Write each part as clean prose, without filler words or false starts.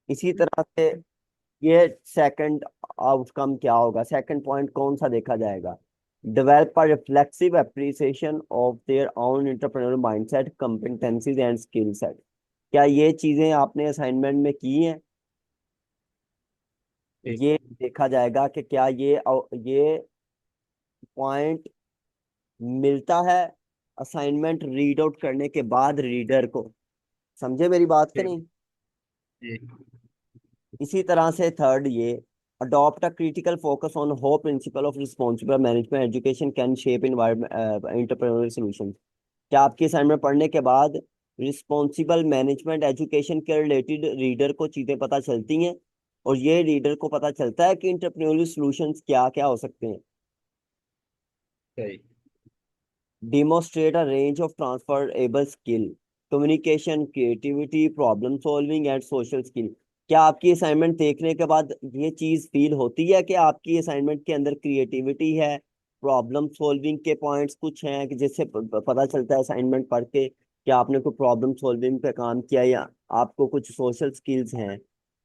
इसी तरह से ये सेकंड आउटकम क्या होगा, सेकंड पॉइंट कौन सा देखा जाएगा? Develop a reflexive appreciation of their own entrepreneur mindset, competencies and skill set. क्या ये चीजें आपने असाइनमेंट में की हैं? ठीक। ये देखा जाएगा कि क्या ये पॉइंट मिलता है असाइनमेंट रीड आउट करने के बाद रीडर को। समझे मेरी बात कि ठीक। नहीं? जी। इसी तरह से थर्ड, ये adopt a critical focus on how principle of responsible management education can shape entrepreneurial solution. क्या आपकी असाइनमेंट पढ़ने के बाद रिस्पॉन्सिबल मैनेजमेंट एजुकेशन के रिलेटेड रीडर को चीजें पता चलती हैं, और ये रीडर को पता चलता है कि इंटरप्रेन्योरियल सॉल्यूशंस क्या क्या हो सकते हैं? सही। Demonstrate a range of transferable skill, communication, creativity, problem solving and social skill। क्या आपकी असाइनमेंट देखने के बाद ये चीज फील होती है कि आपकी असाइनमेंट के अंदर क्रिएटिविटी है, प्रॉब्लम सॉल्विंग के पॉइंट्स कुछ हैं कि जिससे पता चलता है असाइनमेंट पढ़ के कि आपने कोई प्रॉब्लम सॉल्विंग पे काम किया, या आपको कुछ सोशल स्किल्स हैं?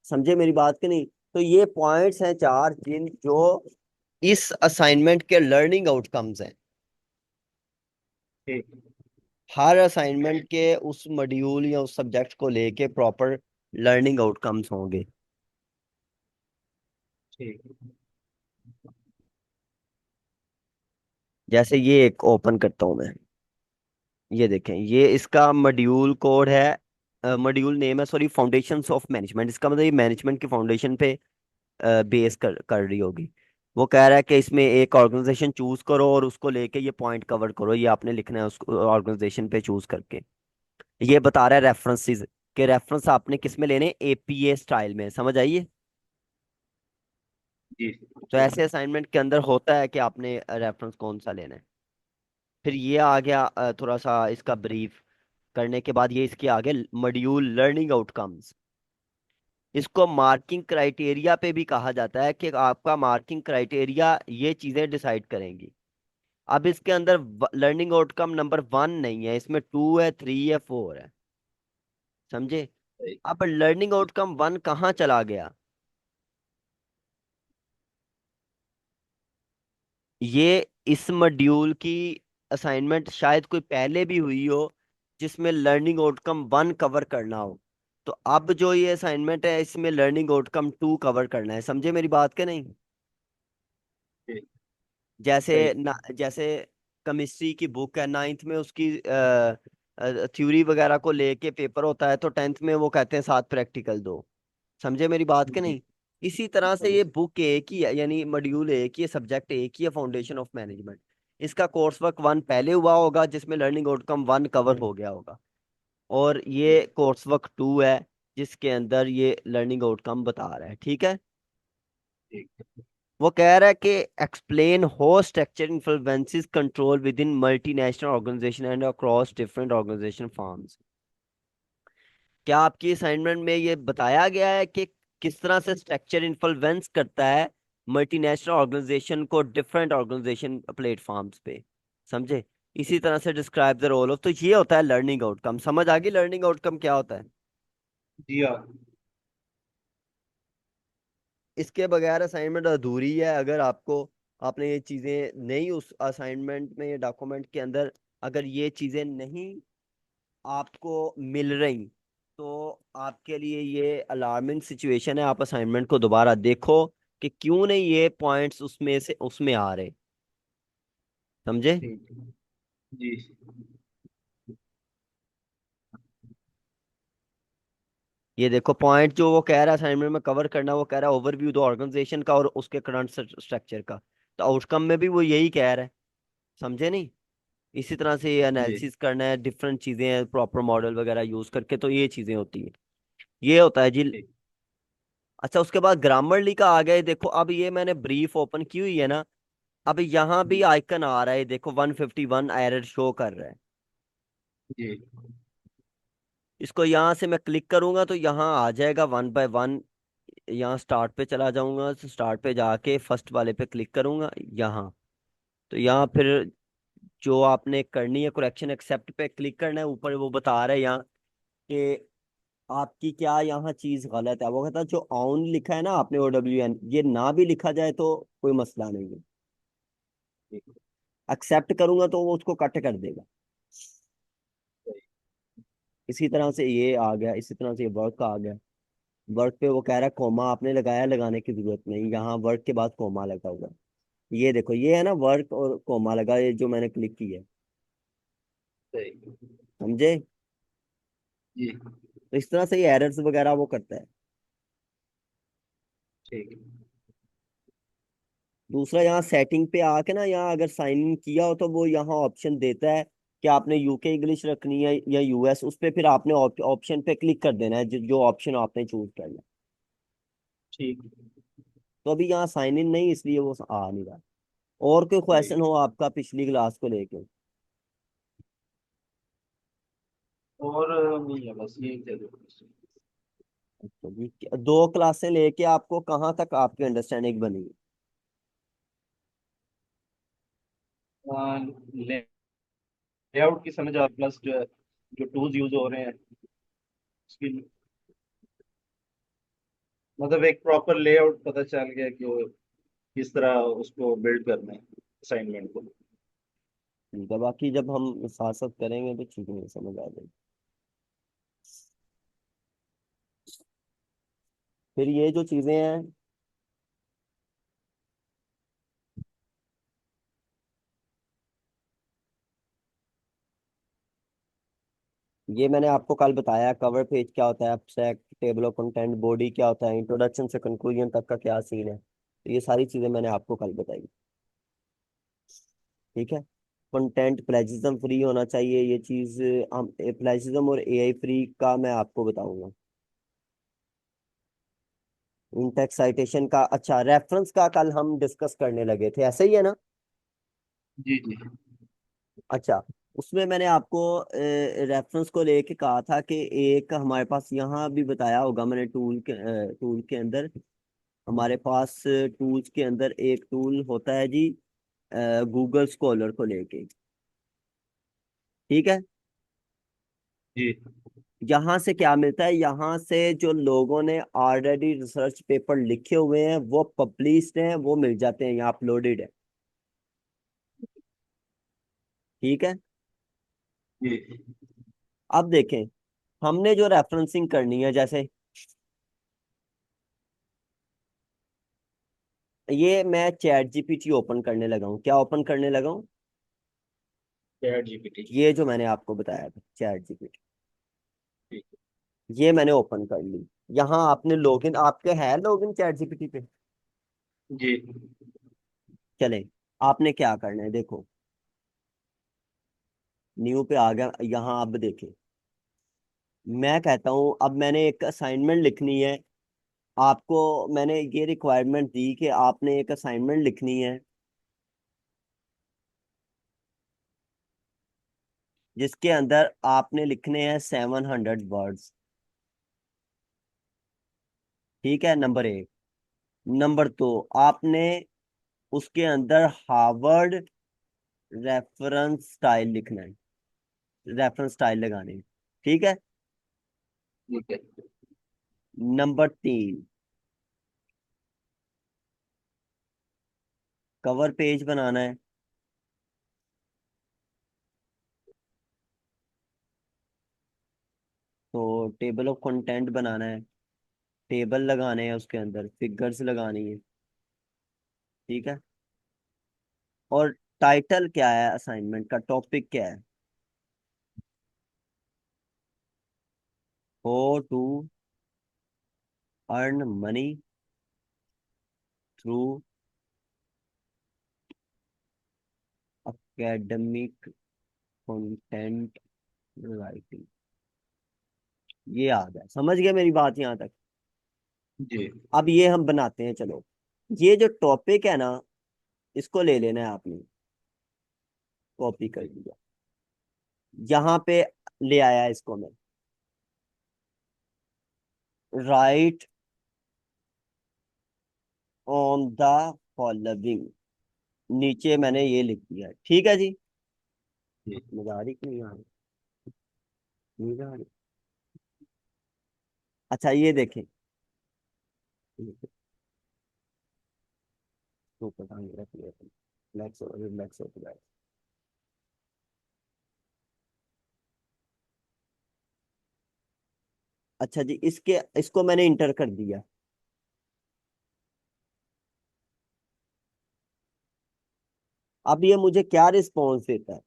समझे मेरी बात कि नहीं? तो ये पॉइंट्स हैं चार जिन जो इस असाइनमेंट के लर्निंग आउटकम्स हैं। ठीक। हर असाइनमेंट के उस मॉड्यूल या उस सब्जेक्ट को लेके प्रॉपर लर्निंग आउटकम्स होंगे। ठीक। जैसे ये एक ओपन करता हूं मैं, ये देखें, ये इसका मॉड्यूल कोड है, मॉड्यूल नेम है, सॉरी, फाउंडेशंस ऑफ मैनेजमेंट। इसका मतलब ये मैनेजमेंट की फाउंडेशन पे बेस कर रही होगी। वो कह रहा है कि इसमें एक ऑर्गेनाइजेशन चूज करो और उसको लेके ये पॉइंट कवर करो, ये आपने लिखना है उस ऑर्गेनाइजेशन पे चूज करके। ये बता रहा है रेफरेंसेस के रेफरेंस आपने किस में लेने, एपीए स्टाइल में। समझ आइए? जी। तो ऐसे असाइनमेंट के अंदर होता है कि आपने रेफरेंस कौन सा लेना है। फिर ये आ गया थोड़ा सा इसका ब्रीफ करने के बाद, ये इसके आगे मॉड्यूल लर्निंग आउटकम्स। इसको मार्किंग क्राइटेरिया पे भी कहा जाता है कि आपका मार्किंग क्राइटेरिया ये चीजें डिसाइड करेंगी। अब इसके अंदर लर्निंग आउटकम नंबर 1 नहीं है, इसमें 2 है, 3 है, 4 है। समझे? सही। अब लर्निंग आउटकम 1 कहाँ चला गया? ये इस मॉड्यूल की असाइनमेंट शायद कोई पहले भी हुई हो जिसमें लर्निंग आउटकम 1 कवर करना हो। तो अब जो ये असाइनमेंट है इसमें लर्निंग आउटकम 2 कवर करना है। समझे मेरी बात के नहीं? ठीक। सही। जैसे केमिस्ट्री की बुक है, नाइन्थ में उसकी थ्योरी वगैरह को लेके पेपर होता है, तो टेंथ में वो कहते हैं 7 प्रैक्टिकल दो। समझे मेरी बात के जी। नहीं? इसी तरह से समझ। ये बुक एक ही है, यानी मॉड्यूल एक ही है, सब्जेक्ट एक ही है, फाउंडेशन ऑफ मैनेजमेंट। इसका कोर्स वर्क 1 पहले हुआ होगा जिसमें लर्निंग आउटकम 1 कवर हो गया होगा, और जी। ये कोर्स वर्क 2 है जिसके अंदर ये लर्निंग आउटकम बता रहा है। ठीक है? ठीक। वो कह रहा है कि explain how structure influences control within multinational organization and across different organization forms. क्या आपकी असाइनमेंट में ये बताया गया है कि किस तरह से स्ट्रक्चर इन्फ्लुएंस करता है मल्टीनेशनल ऑर्गेनाइजेशन को डिफरेंट ऑर्गेनाइजेशन प्लेटफॉर्म्स पे? समझे? इसी तरह से डिस्क्राइब द रोल ऑफ, तो ये होता है लर्निंग आउटकम। समझ आ गई लर्निंग आउटकम क्या होता है? जी हाँ। इसके बगैर असाइनमेंट अधूरी है। अगर आपको, आपने ये चीजें नहीं उस असाइनमेंट में, ये डॉक्यूमेंट के अंदर अगर ये चीजें नहीं आपको मिल रही, तो आपके लिए ये अलार्मिंग सिचुएशन है। आप असाइनमेंट को दोबारा देखो कि क्यों नहीं ये पॉइंट्स उसमें से उसमें आ रहे। समझे? ठीक। जी। ये देखो पॉइंट जो वो कह रहा है असाइनमेंट में कवर करना, वो कह रहा है ओवरव्यू दो ऑर्गेनाइजेशन का और उसके करंट स्ट्रक्चर का। तो आउटकम में भी वो यही कह रहा है। समझे नहीं? इसी तरह से ये जी। एनालिसिस करना है, डिफरेंट चीजें हैं प्रॉपर मॉडल वगैरह यूज करके, तो ये चीजें होती हैं। ये होता है जी। ठीक। अच्छा, उसके बाद ग्रामरली का आ गया। देखो अब ये मैंने ब्रीफ ओपन की हुई है ना, अब यहाँ भी आइकन आ रहा है, देखो 151 एरर शो कर रहा है। जी। इसको यहाँ से मैं क्लिक करूंगा तो यहाँ आ जाएगा 1 बाय 1। यहाँ स्टार्ट पे चला जाऊंगा, तो स्टार्ट पे जाके फर्स्ट वाले पे क्लिक करूंगा यहाँ। तो यहाँ फिर जो आपने करनी है करेक्शन एक्सेप्ट पे क्लिक करना है, ऊपर वो बता रहा है यहाँ कि आपकी क्या यहाँ चीज गलत है? वो कहता जो ऑन लिखा है ना आपने, OWN, ये ना भी लिखा जाए तो कोई मसला नहीं है। ठीक। एक्सेप्ट करूंगा तो वो उसको कट कर देगा। सही। इसी तरह से ये आ गया, इसी तरह से ये वर्क आ गया। वर्क पे वो कह रहा है कोमा आपने लगाया, लगाने की जरूरत नहीं, यहाँ वर्क के बाद कोमा लगा हुआ है। ये देखो, ये है ना वर्क और कोमा लगा, ये जो मैंने क्लिक किया है। सही। समझे? जी। तो इस तरह से ये एरर्स वगैरह वो करता है। ठीक है। दूसरा, यहाँ सेटिंग पे आके ना, यहाँ अगर साइन इन किया हो तो वो यहाँ ऑप्शन देता है कि आपने UK इंग्लिश रखनी है या US। उस पे फिर आपने ऑप्शन पे क्लिक कर देना है, जो ऑप्शन आपने चूज करना है। ठीक। तो अभी यहाँ साइन इन नहीं, इसलिए वो आ नहीं रहा। और कोई सही। क्वेश्चन हो आपका पिछली क्लास को लेके? और नहीं है, बस यही थे दो question। अच्छा जी, 2 क्लासें लेके आपको कहाँ तक आपकी अंडरस्टैंडिंग बनी? लेआउट की समझ आ, प्लस जो है, जो टूल्स यूज हो रहे हैं उसकी, मतलब एक प्रॉपर लेआउट पता चल गया कि वो किस तरह उसको बिल्ड करना है असाइनमेंट को। ठीक है, बाकी जब हम साथ साथ करेंगे तो ठीक है, समझ आ जाएगी। फिर ये जो चीजें हैं, ये मैंने आपको कल बताया। कवर पेज क्या होता है, abstract, table of content, body क्या होता है, इंट्रोडक्शन से कंक्लूजन तक का क्या सीन है, तो ये सारी चीजें मैंने आपको कल बताई। ठीक है। कंटेंट प्लेजिज्म फ्री होना चाहिए, ये चीज हम प्लेजिज्म और AI फ्री का मैं आपको बताऊंगा। इंटेक्स साइटेशन का, अच्छा रेफरेंस का कल हम डिस्कस करने लगे थे, ऐसे ही है ना? जी जी। अच्छा, उसमें मैंने आपको रेफरेंस को लेके कहा था कि एक हमारे पास, यहाँ भी बताया होगा मैंने, टूल के अंदर हमारे पास, टूल्स के अंदर एक टूल होता है जी, गूगल स्कॉलर को लेके। ठीक है। जी यहाँ से क्या मिलता है, यहाँ से जो लोगों ने ऑलरेडी रिसर्च पेपर लिखे हुए हैं वो पब्लिश्ड हैं, वो मिल जाते हैं, यहाँ अपलोडेड है। ठीक है। जी। अब देखें, हमने जो रेफरेंसिंग करनी है, जैसे ये मैं ChatGPT ओपन करने लगा हूँ। क्या ओपन करने लगा हूँ? Chat GPT. ये जो मैंने आपको बताया था, ChatGPT, ठीक ये मैंने ओपन कर ली। यहाँ आपने लॉगिन, आपके है लॉगिन ChatGPT पे? है। जी। चले, आपने क्या करना है देखो, न्यू पे आ गया। यहाँ अब देखें, मैं कहता हूँ अब मैंने एक असाइनमेंट लिखनी है आपको। मैंने ये रिक्वायरमेंट दी कि आपने एक असाइनमेंट लिखनी है जिसके अंदर आपने लिखने हैं 700 वर्ड्स। ठीक है, नंबर 1। नंबर 2, आपने उसके अंदर हार्वर्ड रेफरेंस स्टाइल लिखना है, रेफरेंस स्टाइल लगाने हैं। ठीक है। ठीक है। नंबर 3, कवर पेज बनाना है। तो टेबल ऑफ कंटेंट बनाना है, टेबल लगाने हैं, उसके अंदर फिगर्स लगानी है। ठीक है। और टाइटल क्या है असाइनमेंट का, टॉपिक क्या है? How to earn money through academic content writing. ये आ गया, समझ गया मेरी बात यहाँ तक? जी। अब ये हम बनाते हैं, चलो। ये जो टॉपिक है ना, इसको ले लेना है आपने, कॉपी कर ठीक। लिया, यहाँ पे ले आया इसको मैं। राइट ऑन द फॉलोइंग, नीचे मैंने ये लिख दिया। ठीक है जी। जी। मजा आ रही कि नहीं आ रही? नहीं आ रही? अच्छा ये देखें, रिलैक्स रिलैक्स हो जाए। अच्छा जी, इसके इसको मैंने इंटर कर दिया। अब ये मुझे क्या रिस्पॉन्स देता है?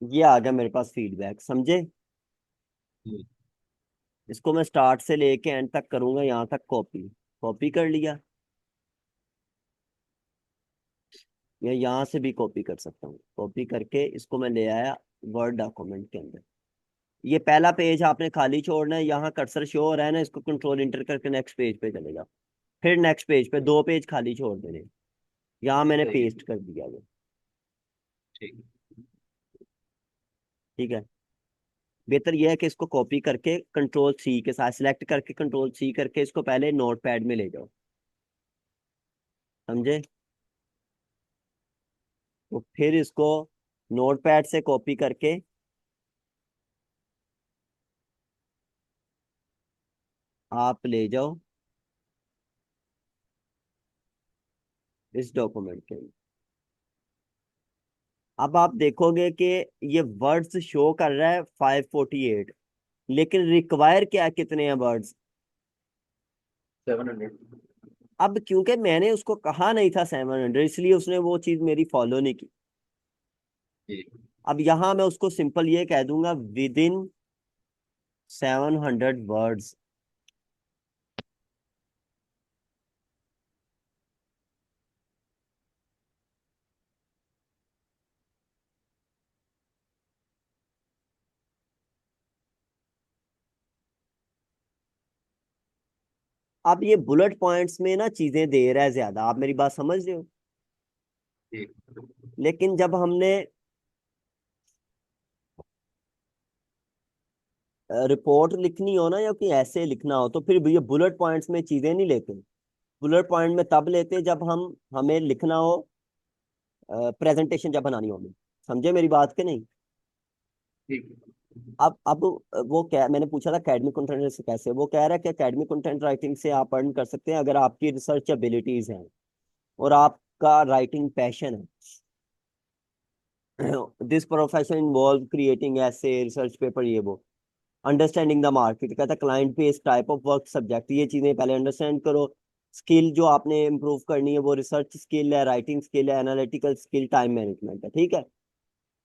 ये आ गया मेरे पास फीडबैक, समझे? जी। इसको मैं स्टार्ट से लेके एंड तक करूंगा, यहाँ तक कॉपी, कॉपी कर लिया। या यहाँ से भी कॉपी कर सकता हूँ, कॉपी करके इसको मैं ले आया वर्ड डॉक्यूमेंट के अंदर। ये पहला पेज आपने खाली छोड़ना है, यहाँ कर्सर शो हो रहा है ना, इसको कंट्रोल इंटर करके नेक्स्ट पेज पे चले जाओ। फिर नेक्स्ट पेज पे दो पेज खाली छोड़ देने, यहाँ मैंने सही है। पेस्ट कर दिया वो। ठीक। ठीक है। बेहतर यह है कि इसको कॉपी करके कंट्रोल सी के साथ सिलेक्ट करके कंट्रोल सी करके इसको पहले नोट पैड में ले जाओ, समझे? तो फिर इसको नोट पैड से कॉपी करके आप ले जाओ इस डॉक्यूमेंट के अंदर। अब आप देखोगे कि ये वर्ड्स शो कर रहा है 548, लेकिन रिक्वायर क्या कितने हैं वर्ड्स? 700। अब क्योंकि मैंने उसको कहा नहीं था 700, इसलिए उसने वो चीज मेरी फॉलो नहीं की। जी। अब यहां मैं उसको सिंपल ये कह दूंगा विद इन 700 वर्ड्स। अब ये बुलेट पॉइंट्स में ना चीजें दे रहा है ज्यादा, आप मेरी बात समझ रहे हो? जी। लेकिन जब हमने रिपोर्ट लिखनी हो ना या कोई ऐसे लिखना हो, तो फिर ये बुलेट पॉइंट्स में चीजें नहीं लेते। बुलेट पॉइंट में तब लेते जब हम हमें लिखना हो, प्रेजेंटेशन जब बनानी हो हमें। समझे मेरी बात के नहीं? ठीक। अब वो क्या, मैंने पूछा था एकेडमिक कंटेंट से कैसे, वो कह रहा है कि एकेडमिक कंटेंट राइटिंग से आप अर्न कर सकते हैं अगर आपकी रिसर्च एबिलिटीज हैं और आपका राइटिंग पैशन है। दिस प्रोफेशन इन्वॉल्व क्रिएटिंग ऐसे रिसर्च पेपर, ये वो। अंडरस्टैंडिंग द मार्केट, कहता है client based type of work subject, ये चीजें पहले अंडरस्टैंड करो। स्किल जो आपने इम्प्रूव करनी है वो रिसर्च स्किल है, राइटिंग स्किल है, एनालिटिकल स्किल, टाइम मैनेजमेंट है। ठीक है।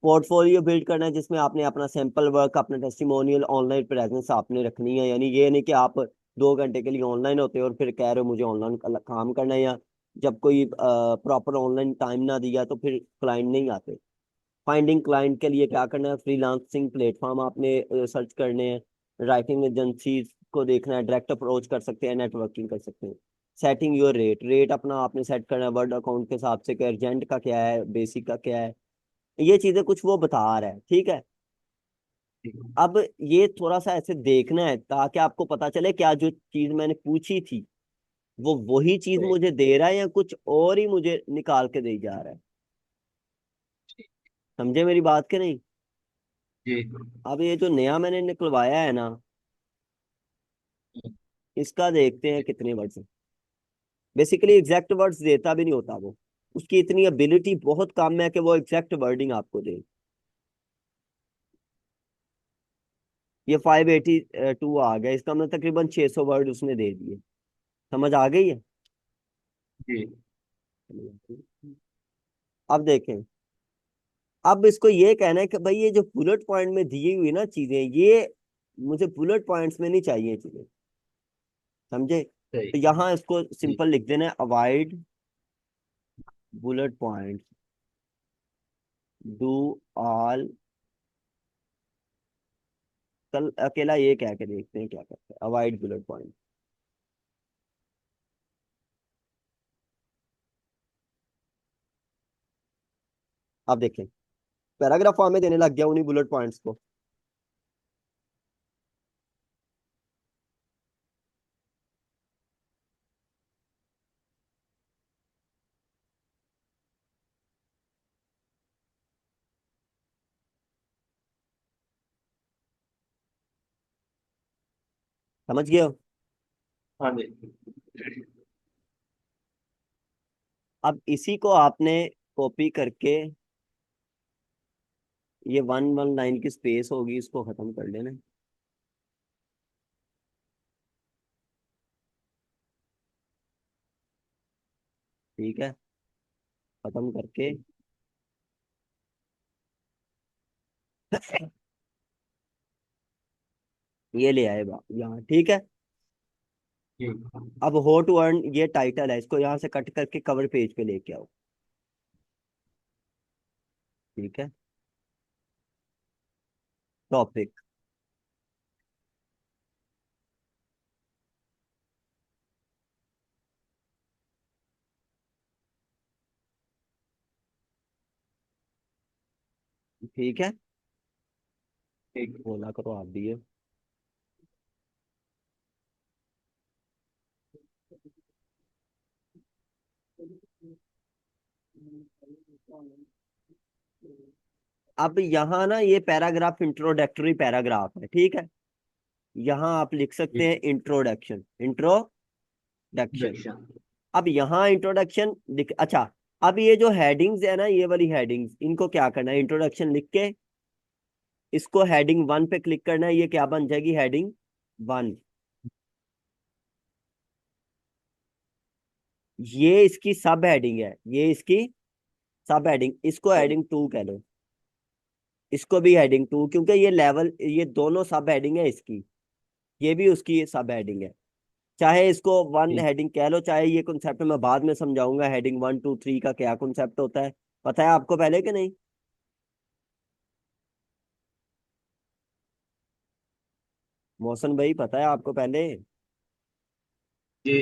पोर्टफोलियो बिल्ड करना है जिसमें आपने अपना सैंपल वर्क, अपना टेस्टिमोनियल, ऑनलाइन प्रेजेंस आपने रखनी है। यानी ये नहीं कि आप 2 घंटे के लिए ऑनलाइन होते हो और फिर कह रहे हो मुझे ऑनलाइन काम करना है, या जब कोई प्रॉपर ऑनलाइन टाइम ना दिया तो फिर क्लाइंट नहीं आते। फाइंडिंग क्लाइंट के लिए क्या करना है, फ्रीलांसिंग प्लेटफॉर्म आपने सर्च करने हैं, राइटिंग एजेंसी को देखना है, डायरेक्ट अप्रोच कर सकते हैं, नेटवर्किंग कर सकते हैं। सेटिंग योर रेट, रेट अपना आपने सेट करना है वर्ड अकाउंट के हिसाब से कि अर्जेंट का क्या है, बेसिक का क्या है। ये चीजें कुछ वो बता रहा है। ठीक है। ठीक। अब ये थोड़ा सा ऐसे देखना है ताकि आपको पता चले क्या जो चीज मैंने पूछी थी वो वही चीज सही। मुझे दे रहा है या कुछ और ही मुझे निकाल के दे जा रहा है। ठीक। समझे मेरी बात के नहीं? जी। अब ये जो नया मैंने निकलवाया है ना, इसका देखते हैं कितने वर्ड्स हैं। बेसिकली एग्जैक्ट वर्ड्स देता भी नहीं होता वो, उसकी इतनी एबिलिटी बहुत कम है कि वो एग्जैक्ट वर्डिंग आपको दे। ये 582 आ गया, इसका मतलब तकरीबन 600 वर्ड उसने दे दिए। समझ आ गई है? जी। अब देखें, अब इसको ये कहना है कि भाई ये जो बुलेट पॉइंट में दी हुई ना चीजें, ये मुझे बुलेट पॉइंट्स में नहीं चाहिए चीजें। समझे? सही। तो यहाँ इसको जी। सिंपल लिख देना है, avoid bullet point. Do all. कल अकेला ये कह के देखते हैं क्या करते हैं, अवॉइड बुलेट पॉइंट। अब देखें, पैराग्राफ फॉर्म में देने लग गया उन्हीं बुलेट पॉइंट्स को। समझ गए हो? हाँ जी। अब इसी को आपने कॉपी करके, ये 119 की स्पेस होगी, इसको खत्म कर लेना। ठीक है, खत्म करके ये ले आए यहाँ। ठीक है। ठीक। अब हो टू अर्न ये टाइटल है, इसको यहाँ से कट करके कवर पेज पे लेके आओ। ठीक है। टॉपिक। ठीक है, ठीक। बोला करो आप भी ये। अब यहाँ ना ये पैराग्राफ इंट्रोडक्टरी पैराग्राफ है, ठीक है। यहाँ आप लिख सकते ठीक। हैं इंट्रोडक्शन, इंट्रोडक्शन। इंडक्शन। अब यहाँ इंट्रोडक्शन लिख, अच्छा। अब ये जो हेडिंग्स है ना, ये वाली हेडिंग्स, इनको क्या करना है, इंट्रोडक्शन लिख के इसको हेडिंग 1 पे क्लिक करना है, ये क्या बन जाएगी, हेडिंग 1। ये इसकी सब हेडिंग है, ये इसकी सब हेडिंग, इसको हेडिंग 2 कह लो। इसको भी हेडिंग 2, क्योंकि ये लेवल, ये दोनों सब हेडिंग है इसकी, ये भी उसकी सब हेडिंग है। चाहे इसको 1 ठीक। हेडिंग कह लो, चाहे ये कॉन्सेप्ट मैं बाद में समझाऊंगा, हेडिंग 1 2 3 का क्या कॉन्सेप्ट होता है। पता है आपको पहले कि नहीं? मोहसन भाई, पता है आपको पहले जी।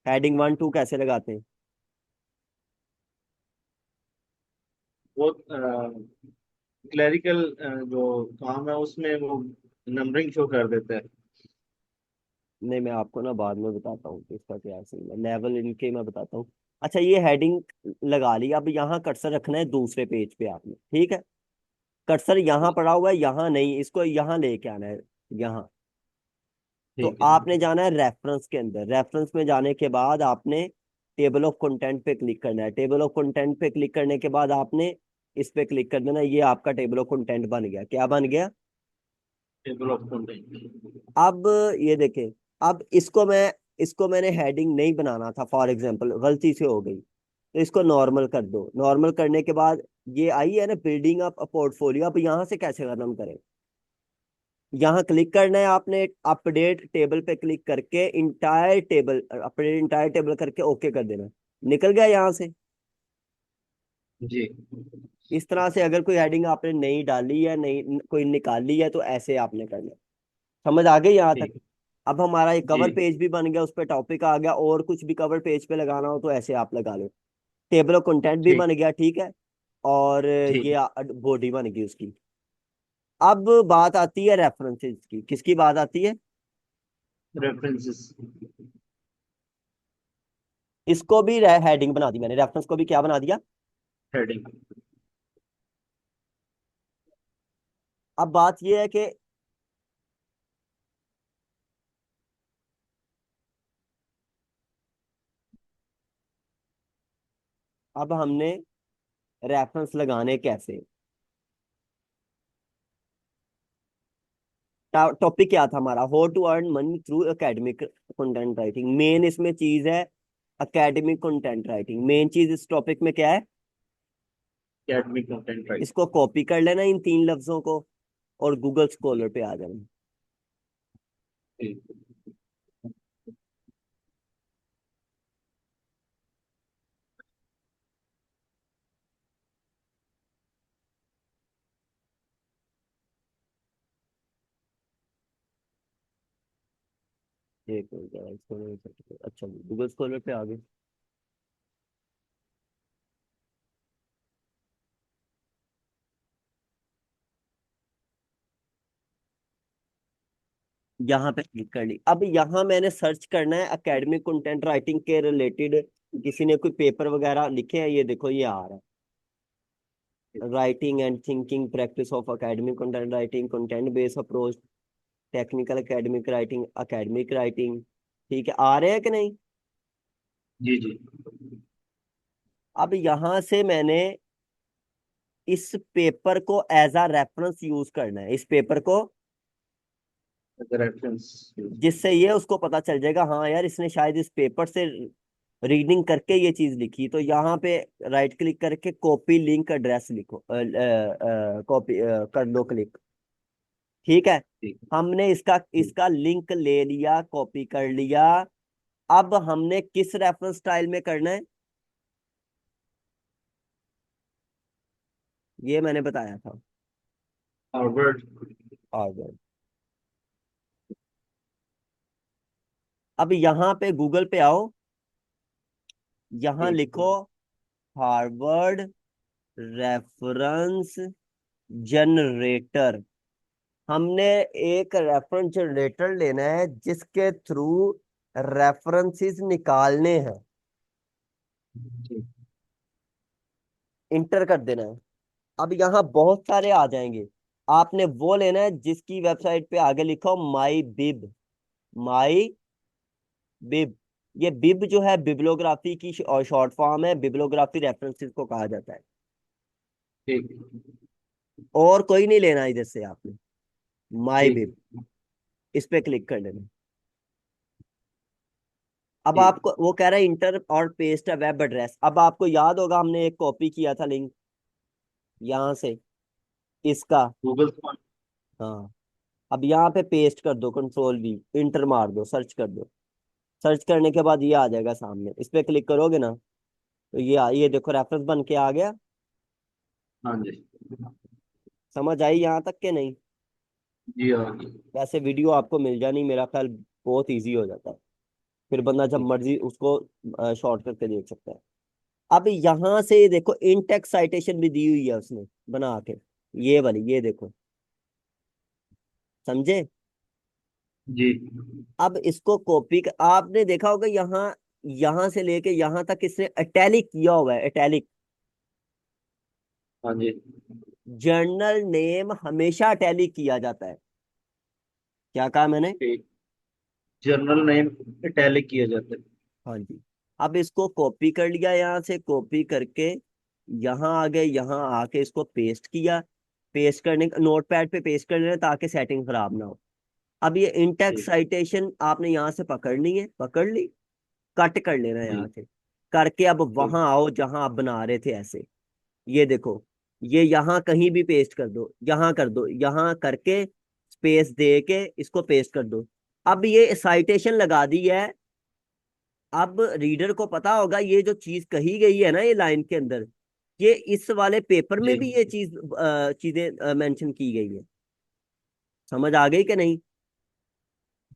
हेडिंग 1 2 कैसे लगाते हैं? वो क्लरिकल जो काम है उसमें वो नंबरिंग शो कर देता है। नहीं, मैं आपको ना बाद में बताता हूँ कि इसका क्या सीन है, लेवल इनके मैं बताता हूँ। अच्छा, ये हेडिंग लगा ली, अब यहाँ कर्सर रखना है दूसरे पेज पे आपने, ठीक है। कर्सर यहाँ पड़ा हुआ है, यहाँ नहीं, इसको यहाँ लेके आना है, यहाँ। तो ठीक है। आपने जाना है रेफरेंस के अंदर, रेफरेंस में जाने के बाद आपने टेबल ऑफ कंटेंट पे क्लिक करना है। टेबल ऑफ कंटेंट पे क्लिक करने के बाद आपने इस पे क्लिक कर देना, ये आपका टेबल ऑफ कंटेंट बन गया। क्या बन गया? Table of content. अब ये देखें, अब इसको मैंने हेडिंग नहीं बनाना था, फॉर एग्जांपल गलती से हो गई, तो इसको नॉर्मल कर दो। नॉर्मल करने के बाद ये आई है ना, बिल्डिंग अप अ पोर्टफोलियो। अब यहाँ से कैसे खत्म करें? यहाँ क्लिक करना है आपने, अपडेट टेबल पे क्लिक करके entire table, update entire table करके ओके कर देना। निकल गया यहाँ से। जी। इस तरह से अगर कोई हेडिंग आपने नहीं डाली है, नहीं कोई निकाली है, तो ऐसे आपने करना है। समझ आ गई यहाँ तक? ठीक। अब हमारा एक जी। कवर पेज भी बन गया, उस पर टॉपिक आ गया, और कुछ भी कवर पेज पे लगाना हो तो ऐसे आप लगा लो। टेबल ऑफ कंटेंट भी ठीक। बन गया, ठीक है। और ठीक। ये बॉडी बन गई उसकी। अब बात आती है रेफरेंसेस की, किसकी बात आती है? रेफरेंसेस। इसको भी हेडिंग बना दी मैंने, रेफरेंस को भी क्या बना दिया? हेडिंग। अब बात यह है कि अब हमने रेफरेंस लगाने कैसे? टॉपिक क्या था हमारा? How to earn money through academic content writing. Main इसमें चीज है एकेडमिक कंटेंट राइटिंग। मेन चीज इस टॉपिक में क्या है? Academic content right. इसको कॉपी कर लेना, इन 3 लफ्जों को, और गूगल स्कॉलर पे आ जाना। ठीक। एक मिनट यार, इसको नहीं सकते। अच्छा, गूगल स्कॉलर पे आ गए। यहाँ पे क्लिक कर ली। अब यहाँ मैंने सर्च करना है एकेडमिक कंटेंट राइटिंग के रिलेटेड, किसी ने कोई पेपर वगैरह लिखे हैं, ये देखो ये आ रहा है, writing and thinking practice of academic content writing, content based approach, technical academic writing, academic writing. ठीक है, आ रहे हैं कि नहीं? जी जी। अब यहाँ से मैंने इस पेपर को एज अ रेफरेंस यूज करना है, इस पेपर को, रेफरेंस। जिससे ये उसको पता चल जाएगा हाँ यार इसने शायद इस पेपर से रीडिंग करके ये चीज लिखी। तो यहाँ पे राइट क्लिक करके कॉपी लिंक एड्रेस लिखो, कॉपी कर लो क्लिक। ठीक है, ठीक। हमने इसका ठीक। इसका लिंक ले लिया, कॉपी कर लिया। अब हमने किस रेफरेंस स्टाइल में करना है, ये मैंने बताया था। हार्वर्ड। और अब यहाँ पे गूगल पे आओ, यहाँ ठीक। लिखो हार्वर्ड रेफरेंस जनरेटर। हमने एक रेफरेंस जनरेटर लेना है जिसके थ्रू रेफरेंसेस निकालने हैं, ठीक। इंटर कर देना है। अब यहाँ बहुत सारे आ जाएंगे, आपने वो लेना है जिसकी वेबसाइट पे आगे लिखा हो माई बिब। माई बिब, ये बिब जो है बिब्लियोग्राफी की शॉर्ट फॉर्म है, बिब्लियोग्राफी रेफरेंसेस को कहा जाता है। ठीक। और कोई नहीं लेना इधर से आपने, माई ठीक। बिब, इस पे क्लिक कर देना। अब ठीक। आपको वो कह रहा है इंटर और पेस्ट है वेब एड्रेस। अब आपको याद होगा हमने एक कॉपी किया था लिंक यहाँ से, इसका। Google form. हाँ, अब यहाँ पे पेस्ट कर दो, कंट्रोल V, इंटर मार दो, सर्च कर दो। सर्च करने के बाद ये आ जाएगा सामने, इस पे क्लिक करोगे ना तो ये देखो रेफरेंस बन के आ गया। हाँ जी। समझ आई यहाँ तक के नहीं? जी हाँ जी। वैसे वीडियो आपको मिल जानी, मेरा ख्याल बहुत इजी हो जाता है, फिर बंदा जब ठीक। मर्जी उसको शॉर्ट करके देख सकता है। अब यहाँ से ये देखो इन टेक्स्ट साइटेशन भी दी हुई है उसने बना के, ये वाली, ये देखो, समझे? जी। अब इसको कॉपी, आपने देखा होगा यहाँ, यहाँ से लेके यहाँ तक इसने इटैलिक किया हुआ है, इटैलिक। हाँ जी। जर्नल नेम हमेशा इटैलिक किया जाता है। क्या कहा मैंने? ठीक। जर्नल नेम इटैलिक किया जाता है। हाँ जी। अब इसको कॉपी कर लिया, यहाँ से कॉपी करके यहाँ आ गए, यहाँ आके इसको पेस्ट किया। पेस्ट करने, नोट पैड पे पेस्ट कर लेना ताकि सेटिंग खराब ना हो। अब ये इंटेक्स ठीक। साइटेशन आपने यहाँ से पकड़नी है, पकड़ ली, कट कर लेना है जी। यहाँ से। करके अब ठीक। वहां आओ जहां आप बना रहे थे ऐसे, ये देखो, ये यहाँ कहीं भी पेस्ट कर दो, यहाँ कर दो, यहाँ करके स्पेस दे के इसको पेस्ट कर दो। अब ये साइटेशन लगा दी है। अब रीडर को पता होगा ये जो चीज कही गई है ना ये लाइन के अंदर, ये इस वाले पेपर में जी। भी ये चीजें मेंशन की गई है। समझ आ गई कि नहीं?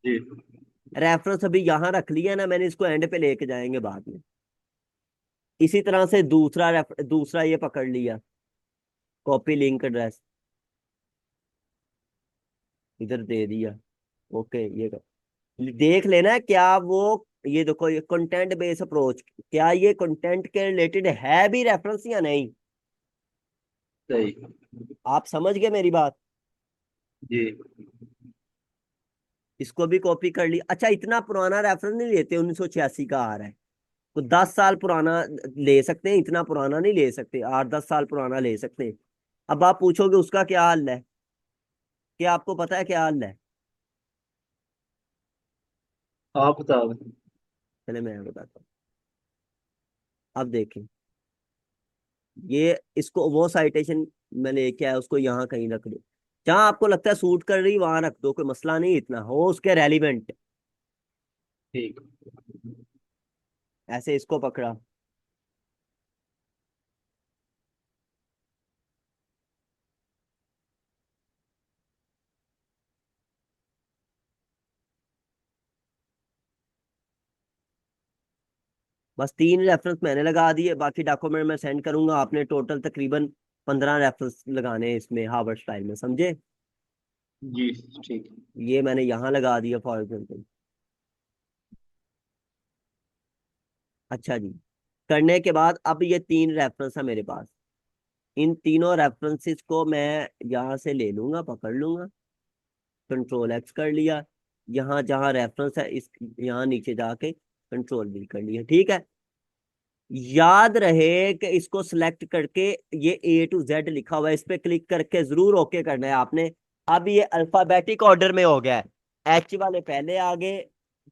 जी। रेफरेंस अभी यहाँ रख लिया ना मैंने, इसको एंड पे लेके जाएंगे बाद में। इसी तरह से दूसरा ये पकड़ लिया, कॉपी लिंक एड्रेस, इधर दे दिया। ओके, ये देख लेना क्या वो, ये देखो ये कंटेंट बेस्ड अप्रोच, क्या ये कंटेंट के रिलेटेड है भी रेफरेंस या नहीं? सही। आप समझ गए मेरी बात? जी। इसको भी कॉपी कर ली। अच्छा, इतना पुराना रेफरेंस नहीं लेते, 1986 का आ रहा है, तो 10 साल पुराना ले सकते हैं, इतना पुराना नहीं ले सकते, 8-10 साल पुराना ले सकते हैं। अब आप पूछोगे उसका क्या हाल है, क्या आपको पता है क्या हाल है? आप बताओ। चले मैं बताता हूँ। अब देखें, ये इसको वो साइटेशन मैं लेके आया, उसको यहाँ कहीं रख दो, जहां आपको लगता है सूट कर रही वहां रख दो, कोई मसला नहीं, इतना हो उसके रेलिवेंट। ठीक। ऐसे इसको पकड़ा, बस 3 रेफरेंस मैंने लगा दिए, बाकी डॉक्यूमेंट मैं सेंड करूंगा। आपने टोटल तकरीबन 15 रेफरेंस लगाने हैं इसमें हार्वर्ड स्टाइल में, समझे? जी ठीक है। ये मैंने यहाँ लगा दिया फॉर एग्जाम्पल। अच्छा जी। करने के बाद अब ये 3 रेफरेंस है मेरे पास। इन तीनों रेफरेंसेस को मैं यहाँ से ले लूंगा, पकड़ लूंगा, कंट्रोल एक्स कर लिया। यहाँ जहाँ रेफरेंस है इस यहाँ नीचे जाके कंट्रोल वी कर लिया, ठीक है। याद रहे कि इसको सिलेक्ट करके ये A to Z लिखा हुआ है, इस पे क्लिक करके जरूर ओके करना है आपने। अब ये अल्फाबेटिक ऑर्डर में हो गया है। एच वाले पहले आगे,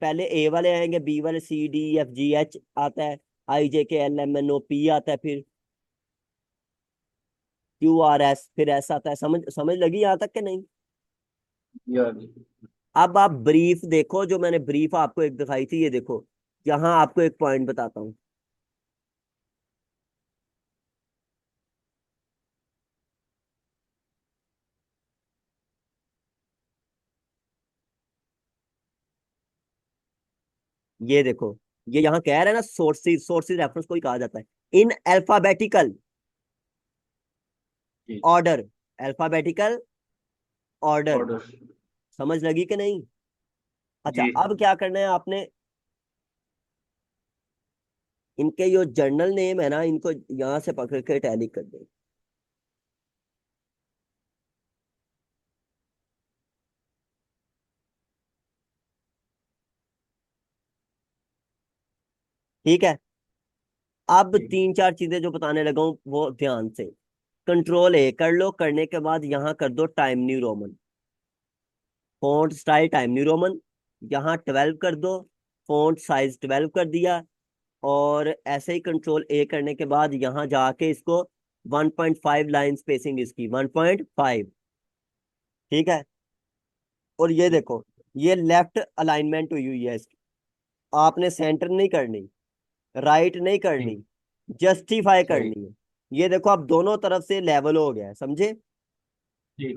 पहले ए वाले आएंगे, बी वाले C D E F G H आता है, I J K L M N O P आता है, फिर Q R S, फिर एस आता है। समझ समझ लगी यहाँ तक कि नहीं? जी आ गई। अब आप ब्रीफ देखो, जो मैंने ब्रीफ आपको एक दिखाई थी, ये देखो। यहाँ आपको एक पॉइंट बताता हूँ। ये देखो, ये यहाँ कह रहा है ना, सोर्सेज, सोर्सेज रेफरेंस को ही कहा जाता है इन अल्फाबेटिकल जी। ऑर्डर। Alphabetical order. ऑर्डर। समझ लगी कि नहीं? अच्छा, जी। अब क्या करना है आपने? इनके जो जर्नल नेम है ना, इनको यहाँ से पकड़ के टैली कर दो। ठीक है। अब जी 3 4 चीजें जो बताने लगा हूँ वो ध्यान से। कंट्रोल A कर लो, करने के बाद यहाँ कर दो time new Roman, font style time new Roman. यहाँ 12 कर दो, फॉन्ट साइज 12 कर दिया। और ऐसे ही कंट्रोल A करने के बाद यहाँ जाके इसको 1.5 लाइन स्पेसिंग इसकी 1.5। ठीक है। और ये जी। देखो, ये लेफ्ट अलाइनमेंट हुई हुई है इसकी। आपने सेंटर नहीं करनी, राइट नहीं जी करनी, जस्टिफाई सही। करनी है। ये देखो, अब दोनों तरफ से लेवल हो गया है, समझे? जी।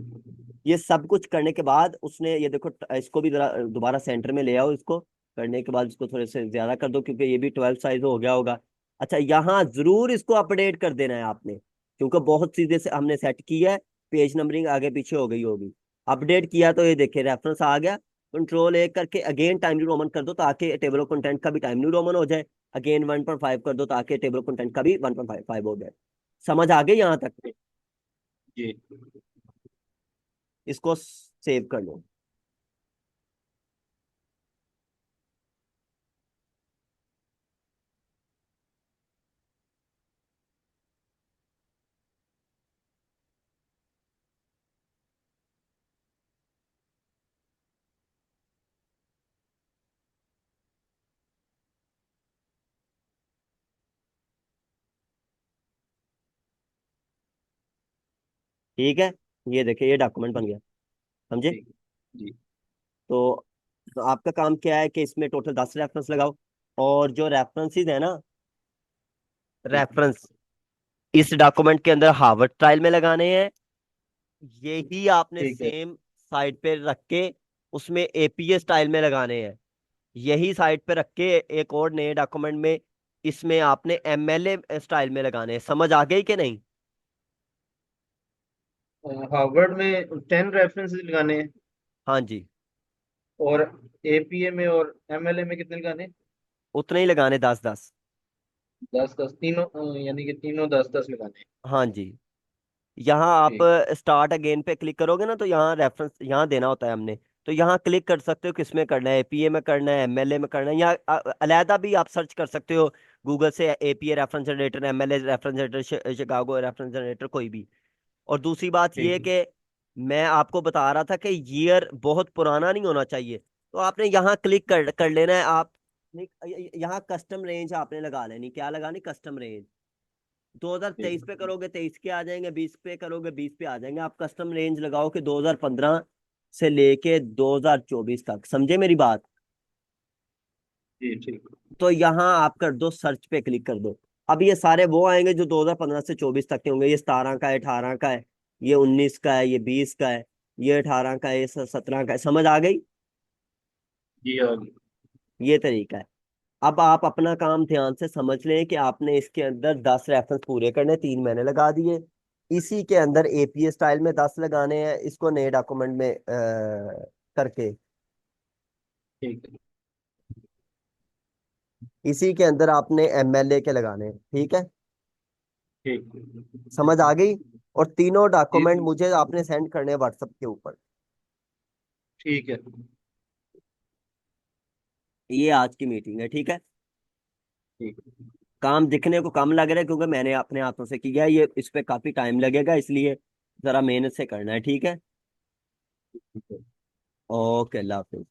ये सब कुछ करने के बाद उसने, ये देखो, इसको भी जरा दोबारा सेंटर में ले आओ इसको। करने के बाद इसको थोड़े से ज्यादा कर दो, क्योंकि ये भी 12 साइज हो गया होगा। अच्छा, यहाँ जरूर इसको अपडेट कर देना है आपने, क्योंकि बहुत चीजें से हमने सेट की है। पेज नंबरिंग आगे पीछे हो गई होगी। अपडेट किया तो ये देखिए रेफरेंस आ गया। कंट्रोल A करके अगेन टाइम न्यू रोमन कर दो, ताकि टेबल ऑफ कंटेंट का भी टाइम न्यू रोमन हो जाए। अगेन 1.5 कर दो, ताकि टेबल ऑफ कंटेंट का भी 1.5 हो जाए। समझ आ गई यहाँ तक? जी इसको सेव कर लो। ठीक है। ये देखिए, ये डॉक्यूमेंट बन जी गया, समझे? ठीक। जी तो, तो आपका काम क्या है कि इसमें टोटल 10 रेफरेंस लगाओ। और जो रेफरेंसेस है ना, जी रेफरेंस इस डॉक्यूमेंट के अंदर हार्वर्ड स्टाइल में लगाने हैं। यही आपने ठीक है। सेम साइड पे रख के उसमें APA स्टाइल में लगाने हैं। यही साइड पे रख के एक और नए डॉक्यूमेंट में इसमें आपने MLA स्टाइल में लगाने हैं। समझ आ गई कि नहीं? हार्वर्ड में 10 रेफरेंसेस लगाने हैं। हाँ जी। और एपीए में और एमएलए में कितने लगाने हैं? उतने ही लगाने, 10 10। 10 10 तीनों, यानी कि तीनों 10 10 लगाने हैं। हाँ जी। यहाँ आप ठीक। स्टार्ट अगेन पे क्लिक करोगे ना, तो यहाँ रेफरेंस यहाँ देना होता है हमने। तो यहाँ क्लिक कर सकते हो किस में करना है, APA में करना है, MLA में करना है, या अलहदा भी आप सर्च कर सकते हो गूगल से, APA reference generator, MLA reference generator, Chicago reference generator, कोई भी। और दूसरी बात ये है ठीक। कि मैं आपको बता रहा था कि ईयर बहुत पुराना नहीं होना चाहिए। तो आपने यहाँ क्लिक कर लेना है आप। यहाँ कस्टम रेंज आपने लगा लेनी, क्या लगानी? Custom range. 2023 पे ठीक। करोगे 23 के आ जाएंगे, 20 पे करोगे 20 पे आ जाएंगे। आप कस्टम रेंज लगाओ कि 2015 से लेके 2024 तक, समझे मेरी बात? जी ठीक। तो यहाँ आप कर दो, सर्च पे क्लिक कर दो। अब ये सारे वो आएंगे जो 2015 से 24 तक के होंगे। ये 17 का है, 18 का है, ये 19 का है, ये 20 का है, ये 18 का है, ये 17 का है। समझ आ गई? जी आ गई। ये तरीका है। अब आप अपना काम ध्यान से समझ लें कि आपने इसके अंदर 10 रेफरेंस पूरे करने, 3 महीने लगा दिए। इसी के अंदर एपीए स्टाइल में 10 लगाने हैं, इसको नए डॉक्यूमेंट में करके। ठीक है। इसी के अंदर आपने एमएलए के लगाने हैं, ठीक है। ठीक। समझ आ गई। और तीनों जी डॉक्यूमेंट जी, मुझे आपने सेंड करने हैं व्हाट्सएप के ऊपर। ठीक है। ये आज की मीटिंग है, ठीक है। ठीक काम दिखने को कम लग रहा है क्योंकि मैंने अपने हाथों से किया है, ये इस पे काफी टाइम लगेगा, इसलिए जरा मेहनत से करना है, ठीक है। है। ओके, अल्लाह हाफिज।